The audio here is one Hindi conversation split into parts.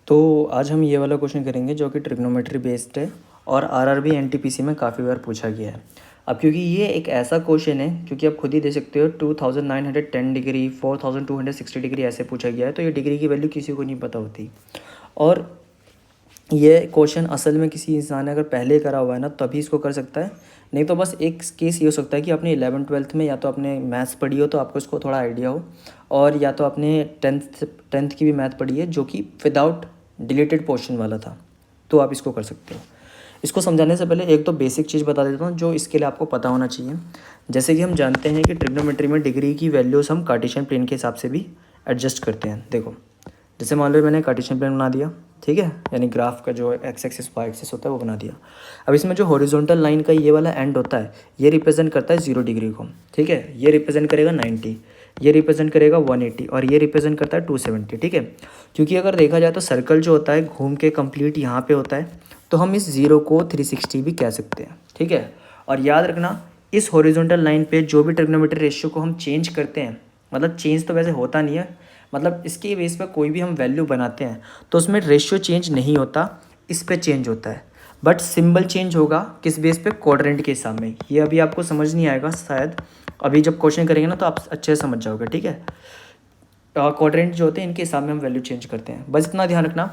तो आज हम ये वाला क्वेश्चन करेंगे जो कि ट्रिग्नोमेट्री बेस्ड है और आरआरबी एनटीपीसी में काफ़ी बार पूछा गया है। अब क्योंकि ये एक ऐसा क्वेश्चन है, क्योंकि आप खुद ही दे सकते हो 2910 डिग्री 4260 डिग्री ऐसे पूछा गया है, तो ये डिग्री की वैल्यू किसी को नहीं पता होती। और ये क्वेश्चन असल में किसी इंसान ने अगर पहले करा हुआ है ना तभी इसको कर सकता है, नहीं तो बस एक केस ये हो सकता है कि आपने 11th-12th में या तो आपने मैथ्स पढ़ी हो तो आपको इसको थोड़ा आइडिया हो, और या तो आपने टेंथ की भी मैथ पढ़ी है जो कि विदाउट डिलीटेड पोर्शन वाला था, तो आप इसको कर सकते हो। इसको समझाने से पहले एक तो बेसिक चीज़ बता देता हूँ जो इसके लिए आपको पता होना चाहिए। जैसे कि हम जानते हैं कि ट्रिग्नोमेट्री में डिग्री की वैल्यूज़ हम कार्टेशियन प्लेन के हिसाब से भी एडजस्ट करते हैं। देखो, जैसे मान लो मैंने कार्टेशियन प्लेन बना दिया, ठीक है, यानी ग्राफ का जो एक्स एक्सिस वाई एक्सिस होता है वो बना दिया। अब इसमें जो हॉरिजॉन्टल लाइन का ये वाला एंड होता है ये रिप्रेजेंट करता है 0 डिग्री को, ठीक है, ये रिप्रेजेंट करेगा 90, ये रिप्रेजेंट करेगा 180 और ये रिप्रेजेंट करता है 270, ठीक है। क्योंकि अगर देखा जाए तो सर्कल जो होता है घूम के कंप्लीट यहाँ पे होता है, तो हम इस 0 को 360 भी कह सकते हैं, ठीक है। और याद रखना, इस हॉरिजॉन्टल लाइन पे जो भी ट्रिग्नोमेट्री रेशियो को हम चेंज करते हैं, मतलब चेंज तो वैसे होता नहीं है, मतलब इसके बेस पर कोई भी हम वैल्यू बनाते हैं तो उसमें रेशियो चेंज नहीं होता, इस पे चेंज होता है, बट सिंबल चेंज होगा किस बेस पे, क्वाड्रेंट के हिसाब में। ये अभी आपको समझ नहीं आएगा शायद, अभी जब क्वेश्चन करेंगे ना तो आप अच्छे से समझ जाओगे, ठीक है। क्वाड्रेंट जो होते हैं इनके हिसाब में हम वैल्यू चेंज करते हैं, बस इतना ध्यान रखना।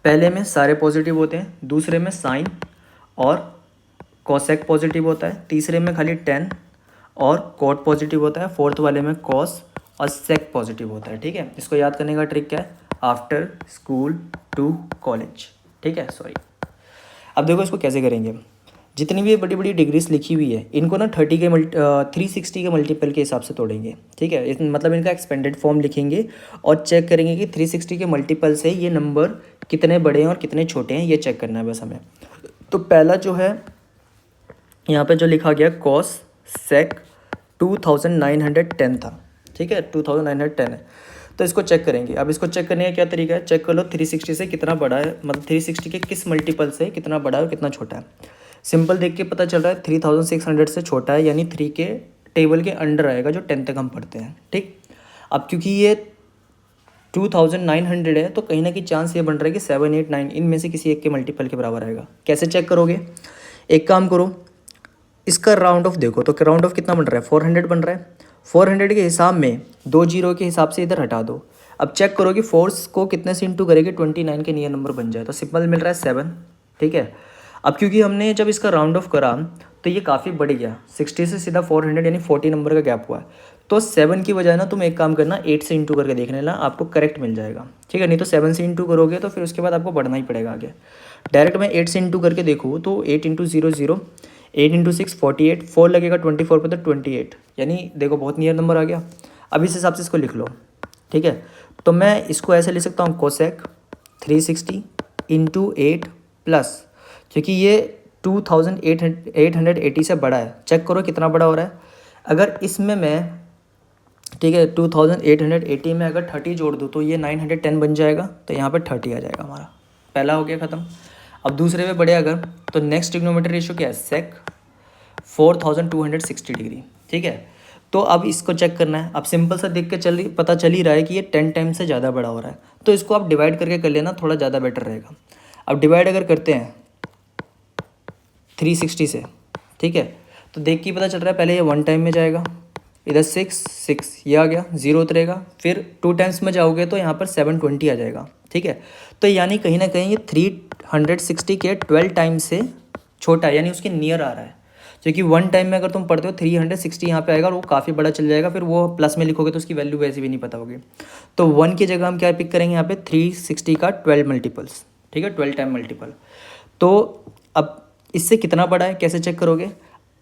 पहले में सारे पॉजिटिव होते हैं, दूसरे में साइन और कोसेक पॉजिटिव होता है, तीसरे में खाली टेन और कोट पॉजिटिव होता है, फोर्थ वाले में कॉस और सेक पॉजिटिव होता है, ठीक है। इसको याद करने का ट्रिक क्या है, आफ्टर स्कूल टू कॉलेज, ठीक है, सॉरी। अब देखो इसको कैसे करेंगे। जितनी भी बड़ी बड़ी डिग्रीज लिखी हुई है इनको ना 360 के मल्टीपल के हिसाब से तोड़ेंगे, ठीक है। मतलब इनका एक्सपेंडेड फॉर्म लिखेंगे और चेक करेंगे कि 360 के मल्टीपल से ये नंबर कितने बड़े हैं और कितने छोटे हैं, ये चेक करना है बस हमें। तो पहला जो है यहाँ पे जो लिखा गया कॉस सेक 2910 था, ठीक है, 2910 है, तो इसको चेक करेंगे। अब इसको चेक करने का क्या तरीका है, चेक कर लो 360 से कितना बड़ा है, मतलब 360 के किस मल्टीपल से कितना बड़ा है और कितना छोटा है। सिंपल देख के पता चल रहा है 3600 से छोटा है, यानी 3 के टेबल के अंडर आएगा जो 10 तक हम पढ़ते हैं, ठीक। अब क्योंकि ये 2900 है तो कहीं ना कहीं चांस ये बन रहा है कि 7, 8, 9 इनमें से किसी एक के मल्टीपल के बराबर आएगा। कैसे चेक करोगे, एक काम करो, इसका राउंड ऑफ देखो, तो राउंड ऑफ कितना बन रहा है, 400 बन रहा है। 400 के हिसाब में 2 जीरो के हिसाब से इधर हटा दो। अब चेक करो कि फोर्स को कितने से इंटू करेंगे 29 के नियर नंबर बन जाए, तो सिंपल मिल रहा है 7, ठीक है। अब क्योंकि हमने जब इसका राउंड ऑफ करा तो ये काफ़ी बढ़ गया, 60 से सीधा 400 यानी 40 नंबर का गैप हुआ है, तो 7 की बजाय ना तुम एक काम करना 8 से इंटू करके देख लेना, आपको करेक्ट मिल जाएगा, ठीक है। नहीं तो 7 से इंटू करोगे तो फिर उसके बाद आपको बढ़ना ही पड़ेगा आगे। डायरेक्ट मैं 8 से इंटू करके देखूँ तो 8 इंटू 0 0, 8 इंटू 6 48, 4 लगेगा 24 पे तो 28, यानी देखो बहुत नियर नंबर आ गया। अब इस हिसाब से इसको लिख लो, ठीक है। तो मैं इसको ऐसे लिख सकता हूँ कोसेक 360 इंटू 8 प्लस, क्योंकि ये 2880 से बड़ा है, चेक करो कितना बड़ा हो रहा है। अगर इसमें मैं, ठीक है, 2880 में अगर 30 जोड़ दूँ तो ये 910 बन जाएगा, तो यहाँ पर 30 आ जाएगा हमारा, पहला हो गया ख़त्म। अब दूसरे पे बढ़े अगर, तो नेक्स्ट ट्रिग्नोमेट्री रेशियो क्या है, सेक 4260 डिग्री, ठीक है। तो अब इसको चेक करना है। अब सिंपल सा देख के पता चल ही रहा है कि ये 10 टाइम से ज़्यादा बड़ा हो रहा है, तो इसको आप डिवाइड करके कर लेना, थोड़ा ज़्यादा बेटर रहेगा। अब डिवाइड अगर करते हैं 360 से, ठीक है, तो देख के पता चल रहा है पहले ये 1 टाइम में जाएगा, इधर 6 ये आ गया, 0 उतरेगा, फिर 2 टाइम्स में जाओगे तो यहाँ पर 720 आ जाएगा, ठीक है। तो यानी कहीं ना कहीं ये 360 के 12 टाइम से छोटा है, यानी उसके नियर आ रहा है। क्योंकि 1 टाइम में अगर तुम पढ़ते हो 360 यहाँ पे आएगा और वो काफ़ी बड़ा चल जाएगा, फिर वो प्लस में लिखोगे तो उसकी वैल्यू वैसे भी नहीं पता होगी। तो 1 की जगह हम क्या पिक करेंगे यहाँ पे, 360 का 12 मल्टीपल्स, ठीक है, 12 टाइम मल्टीपल। तो अब इससे कितना बड़ा है कैसे चेक करोगे,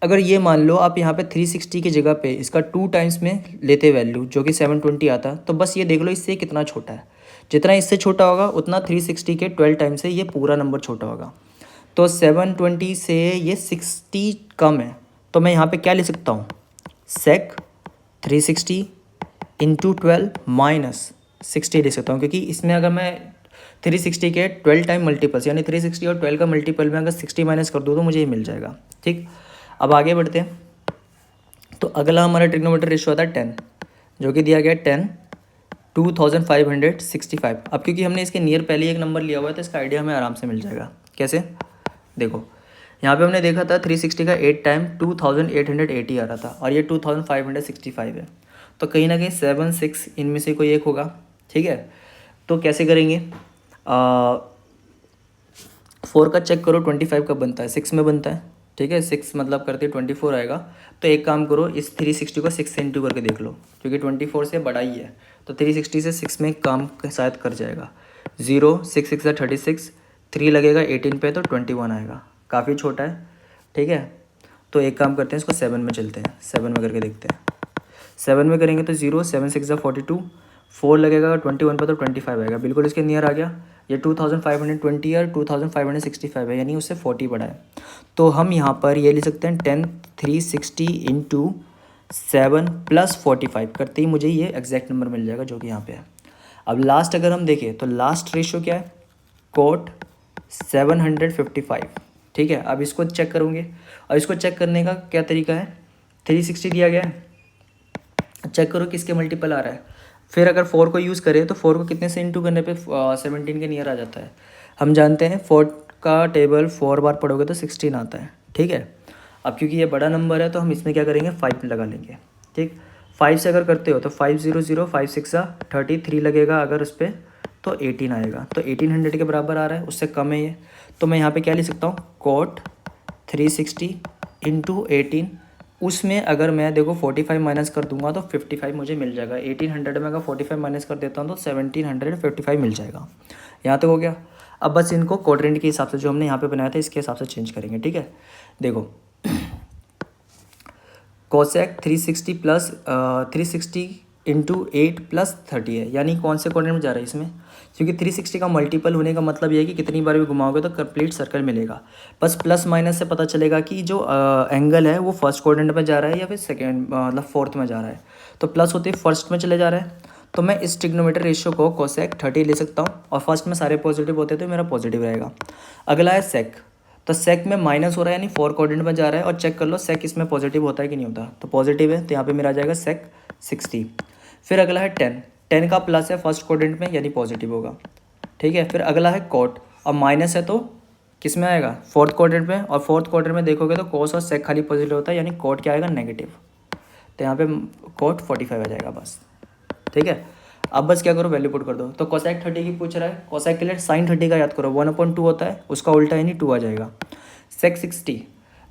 अगर ये मान लो आप यहाँ पे 360 की जगह पे इसका 2 टाइम्स में लेते वैल्यू जो कि 720 आता, तो बस ये देख लो इससे कितना छोटा है। जितना इससे छोटा होगा उतना 360 के 12 टाइम से ये पूरा नंबर छोटा होगा। तो 720 से ये 60 कम है, तो मैं यहाँ पे क्या लिख सकता हूँ, सेक 360 इंटू 12 माइनस 60 लिख सकता हूँ, क्योंकि इसमें अगर मैं 360 के 12 टाइम मल्टीपल्स, यानी 360 और 12 का मल्टीपल में अगर 60 माइनस कर दूँ तो मुझे ये मिल जाएगा, ठीक। अब आगे बढ़ते हैं, तो अगला हमारा ट्रिग्नोमेट्री रेशियो आता है 10, जो कि दिया गया 10 2565। अब क्योंकि हमने इसके नियर पहले एक नंबर लिया हुआ है तो इसका आइडिया हमें आराम से मिल जाएगा। कैसे? देखो, यहाँ पे हमने देखा था 360 का 8 टाइम 2880 आ रहा था और ये 2565 है, तो कहीं ना कहीं 7 6 इनमें से कोई एक होगा। ठीक है, तो कैसे करेंगे? 4 का चेक करो 25 कब बनता है, 6 में बनता है। ठीक है, 6 मतलब करते 24 आएगा। तो एक काम करो, इस 360 को 6 से इंटू करके देख लो, क्योंकि 24 से बड़ा ही है, तो 360 से 6 में काम शायद कर जाएगा। 0 6 6 है 36, 3 लगेगा 18 पे तो 21 आएगा, काफ़ी छोटा है। ठीक है, तो एक काम करते हैं, इसको 7 में चलते हैं, 7 में करके देखते हैं। 7 में करेंगे तो 0 7 6 42, 4 लगेगा 21 पर तो 25 आएगा, बिल्कुल इसके नियर आ गया। ये 2520 और 2565 है, यानी उससे 40 बड़ा है। तो हम यहाँ पर ये लिख सकते हैं 10 360 इंटू 7 प्लस 45 करते ही मुझे ये एग्जैक्ट नंबर मिल जाएगा जो कि यहाँ पे है। अब लास्ट अगर हम देखें तो लास्ट रेशियो क्या है? कोट 755। ठीक है, अब इसको चेक करूँगे, और इसको चेक करने का क्या तरीका है? 360 दिया गया है, चेक करो किसके मल्टीपल आ रहा है। फिर अगर 4 को यूज़ करें तो 4 को कितने से इंटू करने पे 17 के नियर आ जाता है। हम जानते हैं 4 का टेबल 4 बार पढ़ोगे तो 16 आता है। ठीक है, अब क्योंकि ये बड़ा नंबर है तो हम इसमें क्या करेंगे, 5 लगा लेंगे। ठीक, 5 से अगर करते हो तो 500 5 6 33 लगेगा, अगर उस पर तो 18 आएगा, तो 1800 के बराबर आ रहा है, उससे कम है ये। तो मैं यहाँ पे क्या लिख सकता हूँ, कोट 360 इंटू 18, उसमें अगर मैं देखो 45 माइनस कर दूंगा तो 55 मुझे मिल जाएगा। 1800 में अगर 45 माइनस कर देता हूँ तो 1755 मिल जाएगा। यहाँ तक हो गया। अब बस इनको क्वाड्रेंट के हिसाब से जो हमने यहाँ पे बनाया था इसके हिसाब से चेंज करेंगे। ठीक है, देखो कोसेक 360 प्लस 360 इंटू 8 प्लस 30 है, यानी कौन से क्वाड्रेंट में जा रहा है इसमें? क्योंकि 360 का मल्टीपल होने का मतलब ये है कि कितनी बार भी घुमाओगे तो कंप्लीट सर्कल मिलेगा। बस प्लस माइनस से पता चलेगा कि जो एंगल है वो फर्स्ट क्वाड्रेंट में जा रहा है या फिर सेकेंड मतलब फोर्थ में जा रहा है। तो प्लस होते ही फर्स्ट में चले जा रहा है, तो मैं इस ट्रिग्नोमेट्री रेशियो को कोसेक 30 ले सकता हूँ, और फर्स्ट में सारे पॉजिटिव होते तो मेरा पॉजिटिव रहेगा। अगला है सेक, तो सेक में माइनस हो रहा है यानी 4 क्वाड्रेंट में जा रहा है, और चेक कर लो सेक इसमें पॉजिटिव होता है कि नहीं होता, तो पॉजिटिव है, तो यहाँ पे मेरा आ जाएगा सेक 60। फिर अगला है 10 का प्लस है फर्स्ट क्वाड्रेंट में यानी पॉजिटिव होगा। ठीक है, फिर अगला है कोट, और माइनस है तो किस में आएगा, फोर्थ क्वाड्रेंट में, और फोर्थ क्वाड्रेंट में देखोगे तो कोस और सेक खाली पॉजिटिव होता है, यानी कोट क्या आएगा, नेगेटिव, तो यहाँ पे कोट 45 आ जाएगा बस। ठीक है, अब बस क्या करो, वैल्यू पुट कर दो। तो कोसेक 30 की पूछ रहा है, कोसेक के लिए साइन 30 का याद करो 1/2 होता है, उसका उल्टा यानी 2 आ जाएगा। सेक 60,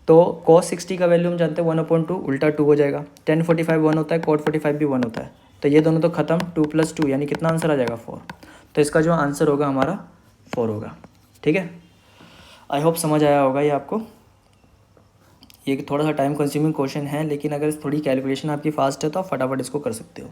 तो कोस 60 का वैल्यू हम जानते हैं 1/2, उल्टा 2 हो जाएगा। 10 45 1 होता है, कोट 45 भी 1 होता है, तो ये दोनों तो खत्म, 2 + 2 यानी कितना आंसर आ जाएगा 4। तो इसका जो आंसर होगा हमारा 4 होगा। ठीक है, आई होप समझ आया होगा ये आपको। ये थोड़ा सा टाइम कंज्यूमिंग क्वेश्चन है, लेकिन अगर थोड़ी कैलकुलेशन आपकी फास्ट है तो आप फटाफट इसको कर सकते हो।